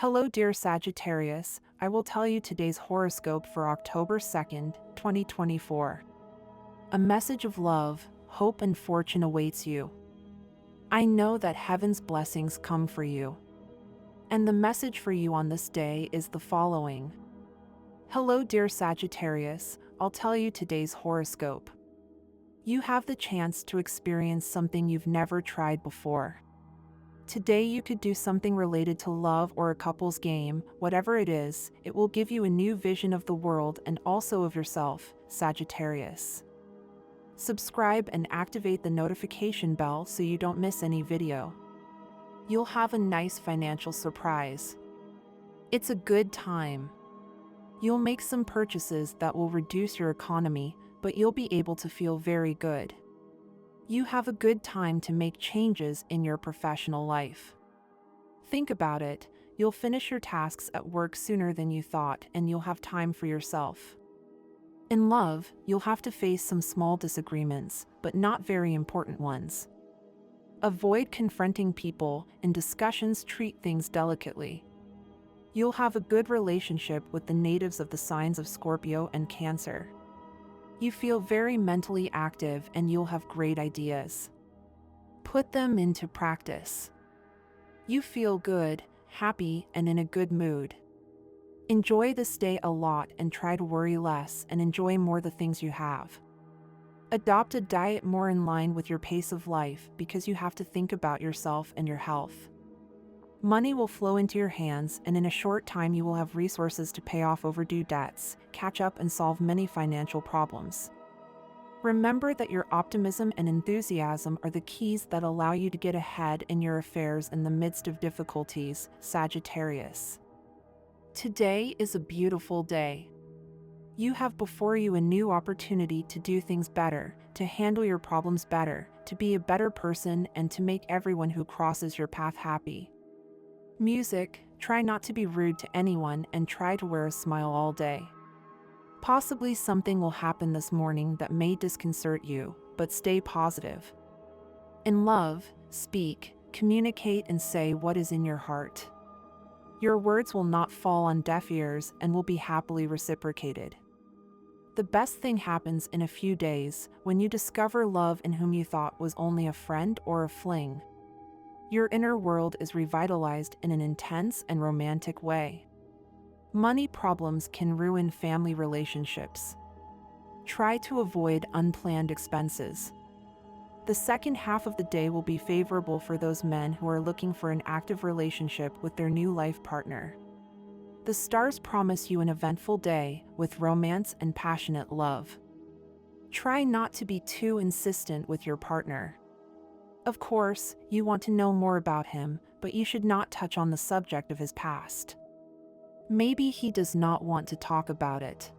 Hello, dear Sagittarius. I will tell you today's horoscope for October 2nd, 2024. A message of love, hope, and fortune awaits you. I know that heaven's blessings come for you. And the message for you on this day is the following. Hello, dear Sagittarius. I'll tell you today's horoscope. You have the chance to experience something you've never tried before. Today you could do something related to love or a couple's game. Whatever it is, it will give you a new vision of the world and also of yourself, Sagittarius. Subscribe and activate the notification bell so you don't miss any video. You'll have a nice financial surprise. It's a good time. You'll make some purchases that will reduce your economy, but you'll be able to feel very good. You have a good time to make changes in your professional life. Think about it, you'll finish your tasks at work sooner than you thought and you'll have time for yourself. In love, you'll have to face some small disagreements, but not very important ones. Avoid confronting people, and discussions treat things delicately. You'll have a good relationship with the natives of the signs of Scorpio and Cancer. You feel very mentally active and you'll have great ideas. Put them into practice. You feel good, happy, and in a good mood. Enjoy this day a lot and try to worry less and enjoy more the things you have. Adopt a diet more in line with your pace of life because you have to think about yourself and your health. Money will flow into your hands, and in a short time you will have resources to pay off overdue debts, catch up, and solve many financial problems. Remember that your optimism and enthusiasm are the keys that allow you to get ahead in your affairs in the midst of difficulties, Sagittarius. Today is a beautiful day. You have before you a new opportunity to do things better, to handle your problems better, to be a better person, and to make everyone who crosses your path happy. Music, try not to be rude to anyone and try to wear a smile all day. Possibly something will happen this morning that may disconcert you, but stay positive. In love, speak, communicate, and say what is in your heart. Your words will not fall on deaf ears and will be happily reciprocated. The best thing happens in a few days when you discover love in whom you thought was only a friend or a fling. Your inner world is revitalized in an intense and romantic way. Money problems can ruin family relationships. Try to avoid unplanned expenses. The second half of the day will be favorable for those men who are looking for an active relationship with their new life partner. The stars promise you an eventful day with romance and passionate love. Try not to be too insistent with your partner. Of course, you want to know more about him, but you should not touch on the subject of his past. Maybe he does not want to talk about it.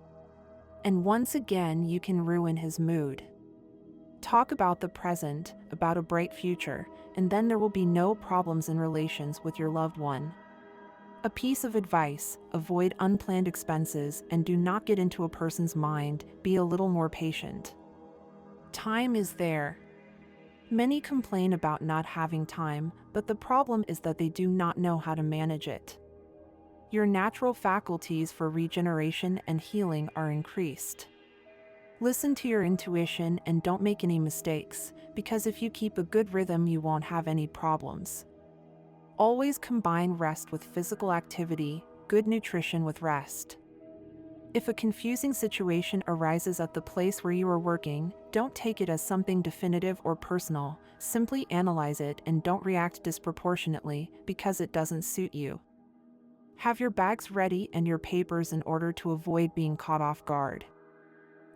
And once again, you can ruin his mood. Talk about the present, about a bright future, and then there will be no problems in relations with your loved one. A piece of advice: avoid unplanned expenses and do not get into a person's mind, be a little more patient. Time is there. Many complain about not having time, but the problem is that they do not know how to manage it. Your natural faculties for regeneration and healing are increased. Listen to your intuition and don't make any mistakes, because if you keep a good rhythm you won't have any problems. Always combine rest with physical activity, good nutrition with rest. If a confusing situation arises at the place where you are working, don't take it as something definitive or personal, simply analyze it and don't react disproportionately because it doesn't suit you. Have your bags ready and your papers in order to avoid being caught off guard.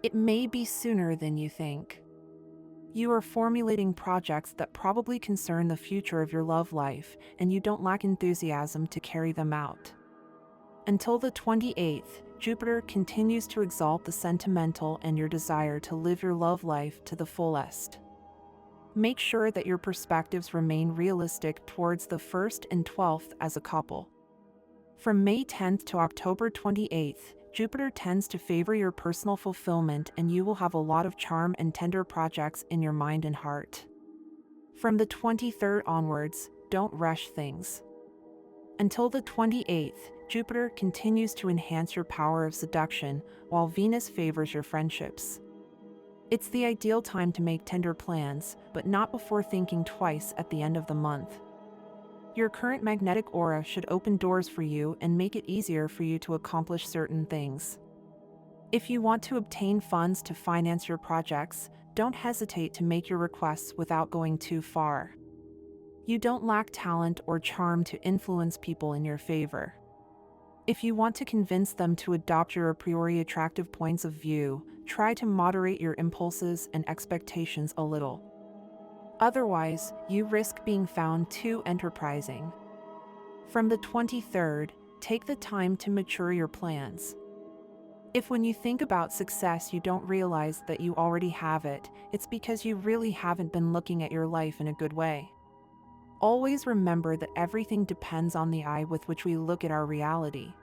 It may be sooner than you think. You are formulating projects that probably concern the future of your love life, and you don't lack enthusiasm to carry them out. Until the 28th, Jupiter continues to exalt the sentimental and your desire to live your love life to the fullest. Make sure that your perspectives remain realistic towards the 1st and 12th as a couple. From May 10th to October 28th, Jupiter tends to favor your personal fulfillment and you will have a lot of charm and tender projects in your mind and heart. From the 23rd onwards, don't rush things. Until the 28th, Jupiter continues to enhance your power of seduction, while Venus favors your friendships. It's the ideal time to make tender plans, but not before thinking twice at the end of the month. Your current magnetic aura should open doors for you and make it easier for you to accomplish certain things. If you want to obtain funds to finance your projects, don't hesitate to make your requests without going too far. You don't lack talent or charm to influence people in your favor. If you want to convince them to adopt your a priori attractive points of view, try to moderate your impulses and expectations a little. Otherwise, you risk being found too enterprising. From the 23rd, take the time to mature your plans. If when you think about success you don't realize that you already have it, it's because you really haven't been looking at your life in a good way. Always remember that everything depends on the eye with which we look at our reality.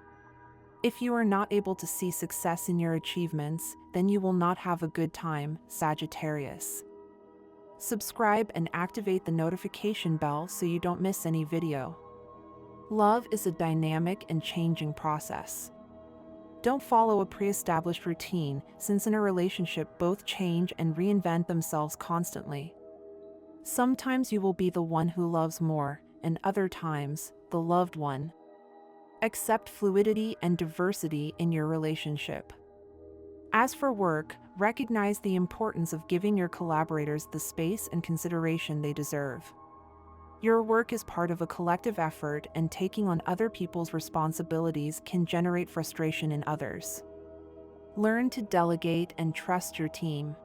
If you are not able to see success in your achievements, then you will not have a good time, Sagittarius. Subscribe and activate the notification bell so you don't miss any video. Love is a dynamic and changing process. Don't follow a pre-established routine, since in a relationship both change and reinvent themselves constantly. Sometimes you will be the one who loves more, and other times, the loved one. Accept fluidity and diversity in your relationship. As for work, recognize the importance of giving your collaborators the space and consideration they deserve. Your work is part of a collective effort, and taking on other people's responsibilities can generate frustration in others. Learn to delegate and trust your team.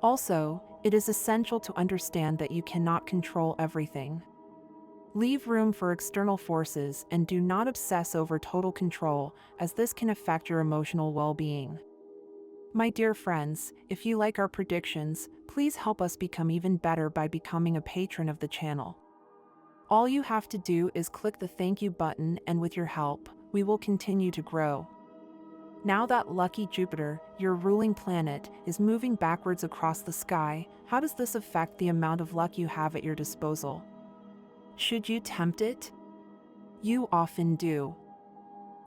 Also, it is essential to understand that you cannot control everything. Leave room for external forces and do not obsess over total control, as this can affect your emotional well-being. My dear friends, if you like our predictions, please help us become even better by becoming a patron of the channel. All you have to do is click the thank you button, and with your help, we will continue to grow. Now that lucky Jupiter, your ruling planet, is moving backwards across the sky, how does this affect the amount of luck you have at your disposal? Should you tempt it? You often do.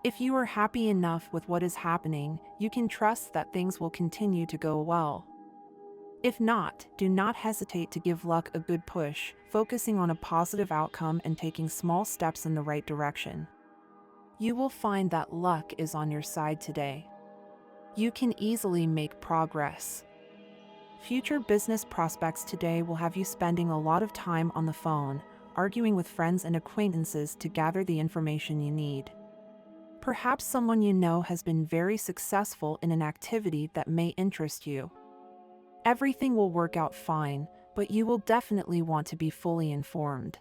If you are happy enough with what is happening, you can trust that things will continue to go well. If not, do not hesitate to give luck a good push, focusing on a positive outcome and taking small steps in the right direction. You will find that luck is on your side today. You can easily make progress. Future business prospects today will have you spending a lot of time on the phone, arguing with friends and acquaintances to gather the information you need. Perhaps someone you know has been very successful in an activity that may interest you. Everything will work out fine, but you will definitely want to be fully informed.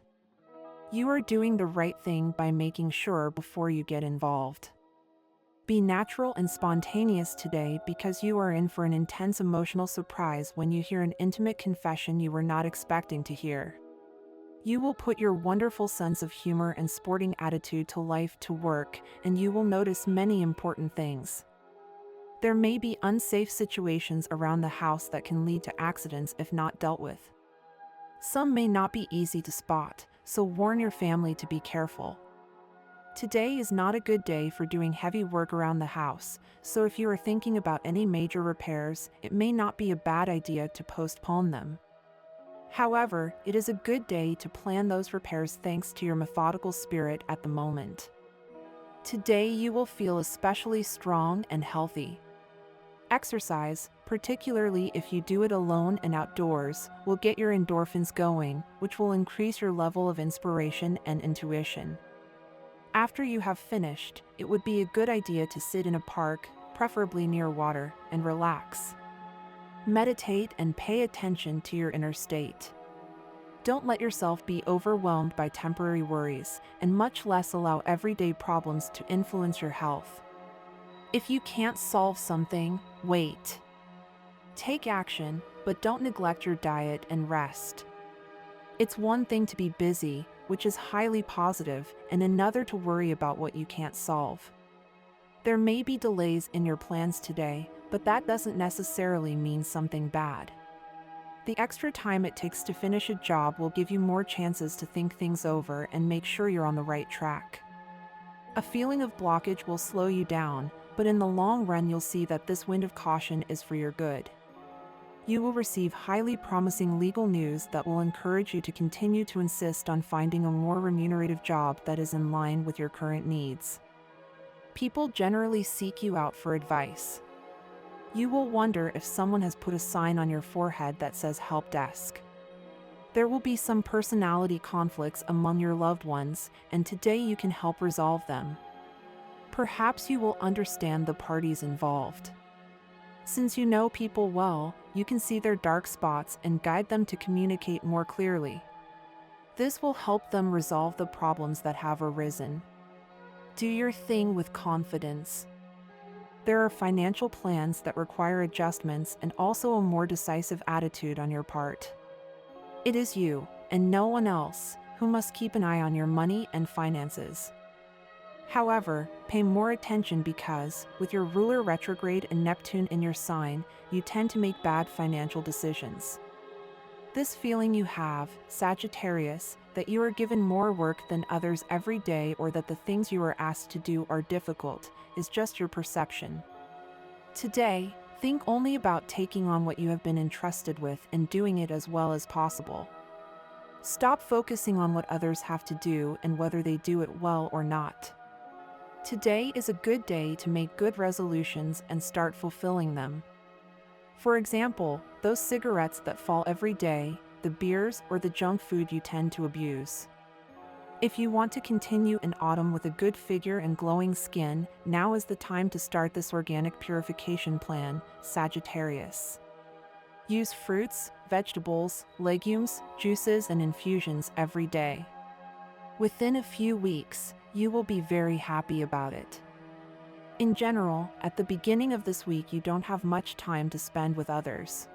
You are doing the right thing by making sure before you get involved. Be natural and spontaneous today, because you are in for an intense emotional surprise when you hear an intimate confession you were not expecting to hear. You will put your wonderful sense of humor and sporting attitude to life to work, and you will notice many important things. There may be unsafe situations around the house that can lead to accidents if not dealt with. Some may not be easy to spot, so warn your family to be careful. Today is not a good day for doing heavy work around the house, so if you are thinking about any major repairs, it may not be a bad idea to postpone them. However, it is a good day to plan those repairs thanks to your methodical spirit at the moment. Today you will feel especially strong and healthy. Exercise, particularly if you do it alone and outdoors, will get your endorphins going, which will increase your level of inspiration and intuition. After you have finished, it would be a good idea to sit in a park, preferably near water, and relax. Meditate and pay attention to your inner state. Don't let yourself be overwhelmed by temporary worries, and much less allow everyday problems to influence your health. If you can't solve something, wait. Take action, but don't neglect your diet and rest. It's one thing to be busy, which is highly positive, and another to worry about what you can't solve. There may be delays in your plans today, but that doesn't necessarily mean something bad. The extra time it takes to finish a job will give you more chances to think things over and make sure you're on the right track. A feeling of blockage will slow you down, but in the long run you'll see that this wind of caution is for your good. You will receive highly promising legal news that will encourage you to continue to insist on finding a more remunerative job that is in line with your current needs. People generally seek you out for advice. You will wonder if someone has put a sign on your forehead that says "Help Desk." There will be some personality conflicts among your loved ones, and today you can help resolve them. Perhaps you will understand the parties involved. Since you know people well, you can see their dark spots and guide them to communicate more clearly. This will help them resolve the problems that have arisen. Do your thing with confidence. There are financial plans that require adjustments and also a more decisive attitude on your part. It is you, and no one else, who must keep an eye on your money and finances. However, pay more attention because, with your ruler retrograde and Neptune in your sign, you tend to make bad financial decisions. This feeling you have, Sagittarius, that you are given more work than others every day or that the things you are asked to do are difficult, is just your perception. Today, think only about taking on what you have been entrusted with and doing it as well as possible. Stop focusing on what others have to do and whether they do it well or not. Today is a good day to make good resolutions and start fulfilling them. For example, those cigarettes that fall every day, the beers or the junk food you tend to abuse. If you want to continue in autumn with a good figure and glowing skin, now is the time to start this organic purification plan, Sagittarius. Use fruits, vegetables, legumes, juices, and infusions every day. Within a few weeks, you will be very happy about it. In general, at the beginning of this week you don't have much time to spend with others.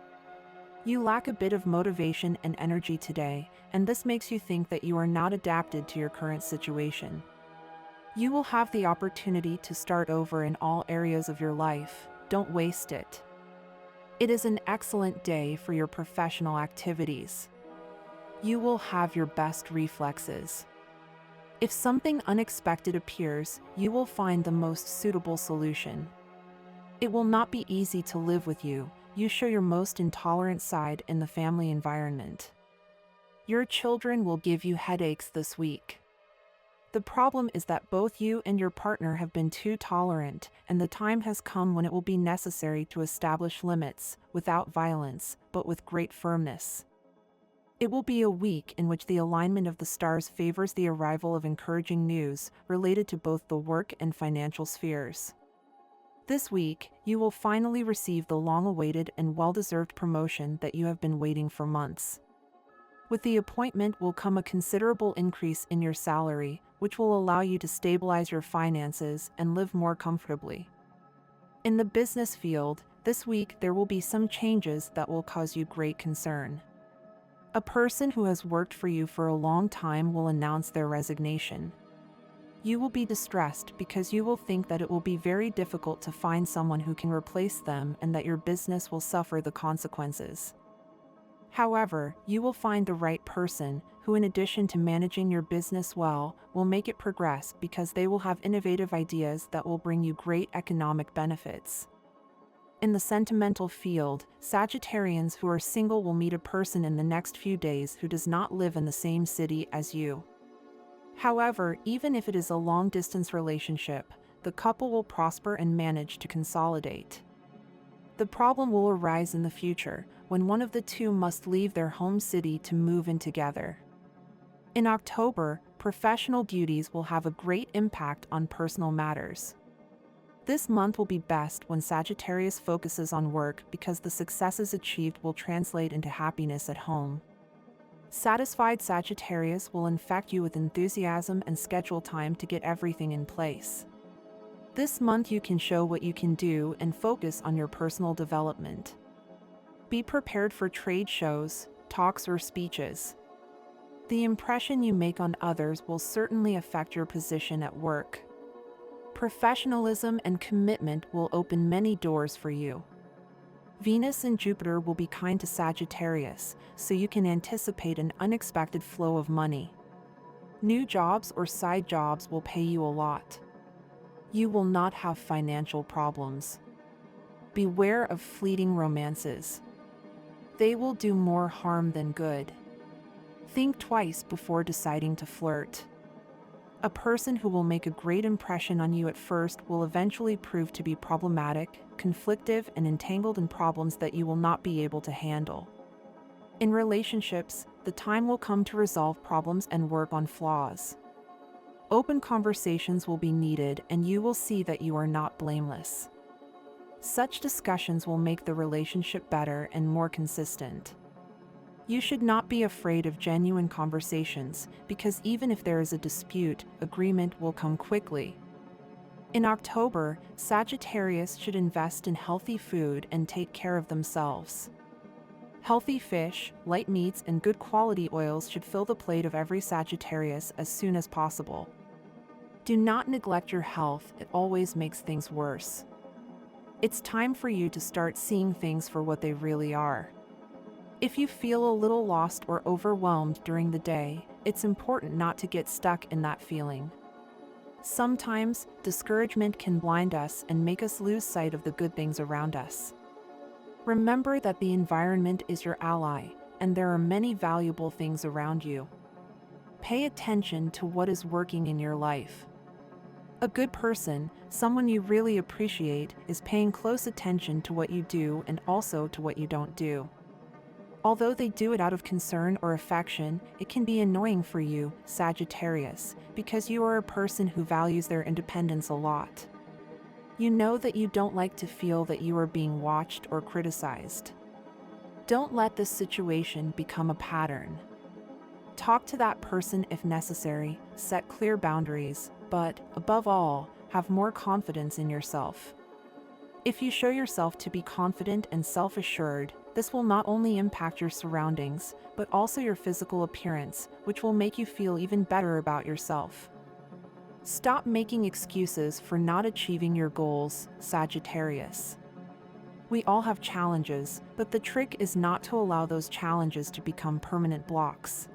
You lack a bit of motivation and energy today, and this makes you think that you are not adapted to your current situation. You will have the opportunity to start over in all areas of your life. Don't waste it. It is an excellent day for your professional activities. You will have your best reflexes. If something unexpected appears, you will find the most suitable solution. It will not be easy to live with you. You show your most intolerant side in the family environment. Your children will give you headaches this week. The problem is that both you and your partner have been too tolerant, and the time has come when it will be necessary to establish limits, without violence, but with great firmness. It will be a week in which the alignment of the stars favors the arrival of encouraging news related to both the work and financial spheres. This week, you will finally receive the long-awaited and well-deserved promotion that you have been waiting for months. With the appointment will come a considerable increase in your salary, which will allow you to stabilize your finances and live more comfortably. In the business field, this week there will be some changes that will cause you great concern. A person who has worked for you for a long time will announce their resignation. You will be distressed because you will think that it will be very difficult to find someone who can replace them and that your business will suffer the consequences. However, you will find the right person who, in addition to managing your business well, will make it progress because they will have innovative ideas that will bring you great economic benefits. In the sentimental field, Sagittarians who are single will meet a person in the next few days who does not live in the same city as you. However, even if it is a long-distance relationship, the couple will prosper and manage to consolidate. The problem will arise in the future, when one of the two must leave their home city to move in together. In October, professional duties will have a great impact on personal matters. This month will be best when Sagittarius focuses on work because the successes achieved will translate into happiness at home. Satisfied Sagittarius will infect you with enthusiasm and schedule time to get everything in place. This month you can show what you can do and focus on your personal development. Be prepared for trade shows, talks, or speeches. The impression you make on others will certainly affect your position at work. Professionalism and commitment will open many doors for you. Venus and Jupiter will be kind to Sagittarius, so you can anticipate an unexpected flow of money. New jobs or side jobs will pay you a lot. You will not have financial problems. Beware of fleeting romances. They will do more harm than good. Think twice before deciding to flirt. A person who will make a great impression on you at first will eventually prove to be problematic, conflictive, and entangled in problems that you will not be able to handle. In relationships, the time will come to resolve problems and work on flaws. Open conversations will be needed, and you will see that you are not blameless. Such discussions will make the relationship better and more consistent. You should not be afraid of genuine conversations, because even if there is a dispute, agreement will come quickly. In October, Sagittarius should invest in healthy food and take care of themselves. Healthy fish, light meats, and good quality oils should fill the plate of every Sagittarius as soon as possible. Do not neglect your health, it always makes things worse. It's time for you to start seeing things for what they really are. If you feel a little lost or overwhelmed during the day, it's important not to get stuck in that feeling. Sometimes, discouragement can blind us and make us lose sight of the good things around us. Remember that the environment is your ally, and there are many valuable things around you. Pay attention to what is working in your life. A good person, someone you really appreciate, is paying close attention to what you do and also to what you don't do. Although they do it out of concern or affection, it can be annoying for you, Sagittarius, because you are a person who values their independence a lot. You know that you don't like to feel that you are being watched or criticized. Don't let this situation become a pattern. Talk to that person if necessary, set clear boundaries, but, above all, have more confidence in yourself. If you show yourself to be confident and self-assured, this will not only impact your surroundings, but also your physical appearance, which will make you feel even better about yourself. Stop making excuses for not achieving your goals, Sagittarius. We all have challenges, but the trick is not to allow those challenges to become permanent blocks.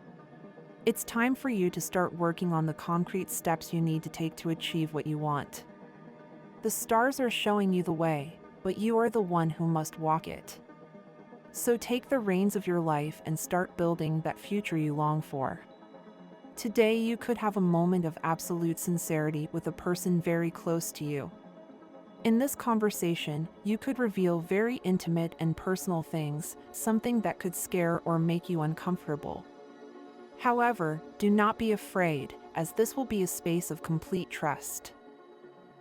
It's time for you to start working on the concrete steps you need to take to achieve what you want. The stars are showing you the way, but you are the one who must walk it. So take the reins of your life and start building that future you long for. Today you could have a moment of absolute sincerity with a person very close to you. In this conversation, you could reveal very intimate and personal things, something that could scare or make you uncomfortable. However, do not be afraid, as this will be a space of complete trust.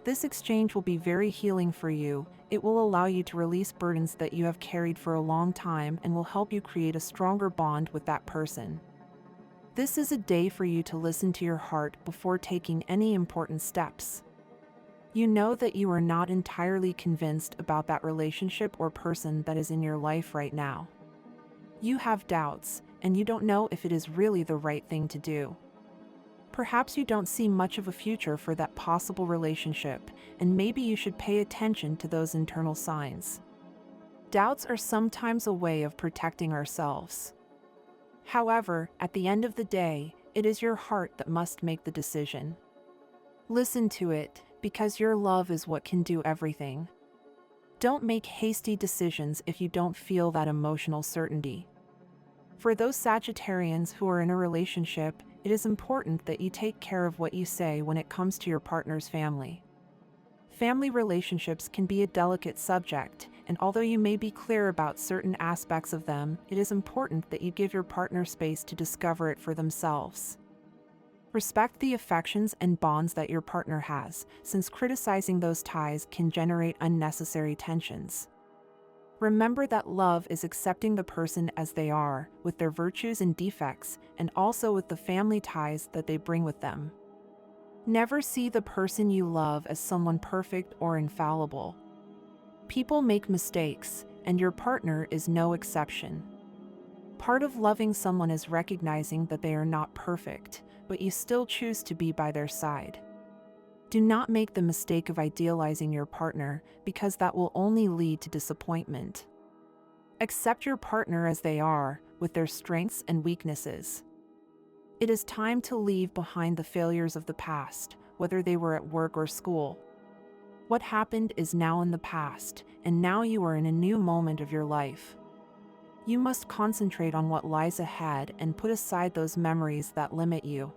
This exchange will be very healing for you. It will allow you to release burdens that you have carried for a long time and will help you create a stronger bond with that person. This is a day for you to listen to your heart before taking any important steps. You know that you are not entirely convinced about that relationship or person that is in your life right now. You have doubts, and you don't know if it is really the right thing to do. Perhaps you don't see much of a future for that possible relationship, and maybe you should pay attention to those internal signs. Doubts are sometimes a way of protecting ourselves. However, at the end of the day, it is your heart that must make the decision. Listen to it, because your love is what can do everything. Don't make hasty decisions if you don't feel that emotional certainty. For those Sagittarians who are in a relationship, it is important that you take care of what you say when it comes to your partner's family. Family relationships can be a delicate subject, and although you may be clear about certain aspects of them, it is important that you give your partner space to discover it for themselves. Respect the affections and bonds that your partner has, since criticizing those ties can generate unnecessary tensions. Remember that love is accepting the person as they are, with their virtues and defects, and also with the family ties that they bring with them. Never see the person you love as someone perfect or infallible. People make mistakes, and your partner is no exception. Part of loving someone is recognizing that they are not perfect, but you still choose to be by their side. Do not make the mistake of idealizing your partner, because that will only lead to disappointment. Accept your partner as they are, with their strengths and weaknesses. It is time to leave behind the failures of the past, whether they were at work or school. What happened is now in the past, and now you are in a new moment of your life. You must concentrate on what lies ahead and put aside those memories that limit you.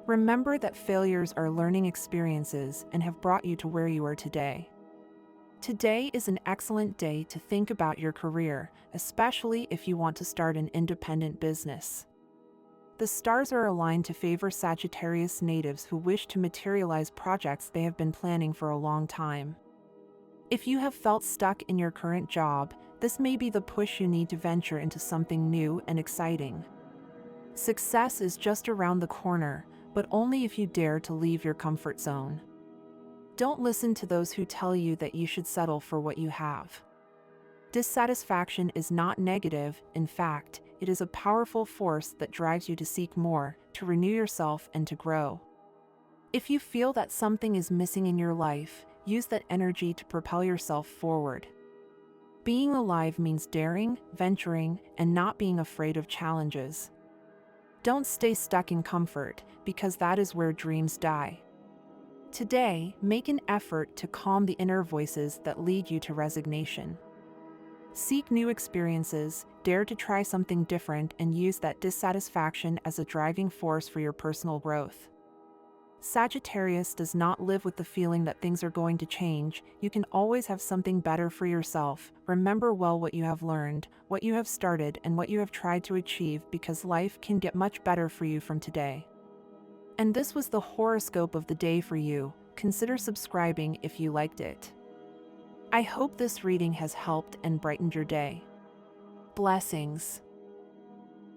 Remember that failures are learning experiences and have brought you to where you are today. Today is an excellent day to think about your career, especially if you want to start an independent business. The stars are aligned to favor Sagittarius natives who wish to materialize projects they have been planning for a long time. If you have felt stuck in your current job, this may be the push you need to venture into something new and exciting. Success is just around the corner, but only if you dare to leave your comfort zone. Don't listen to those who tell you that you should settle for what you have. Dissatisfaction is not negative, in fact, it is a powerful force that drives you to seek more, to renew yourself and to grow. If you feel that something is missing in your life, use that energy to propel yourself forward. Being alive means daring, venturing, and not being afraid of challenges. Don't stay stuck in comfort, because that is where dreams die. Today, make an effort to calm the inner voices that lead you to resignation. Seek new experiences, dare to try something different, and use that dissatisfaction as a driving force for your personal growth. Sagittarius does not live with the feeling that things are going to change. You can always have something better for yourself. Remember well what you have learned, what you have started, and what you have tried to achieve, because life can get much better for you from today. And this was the horoscope of the day for you. Consider subscribing if you liked it. I hope this reading has helped and brightened your day. Blessings.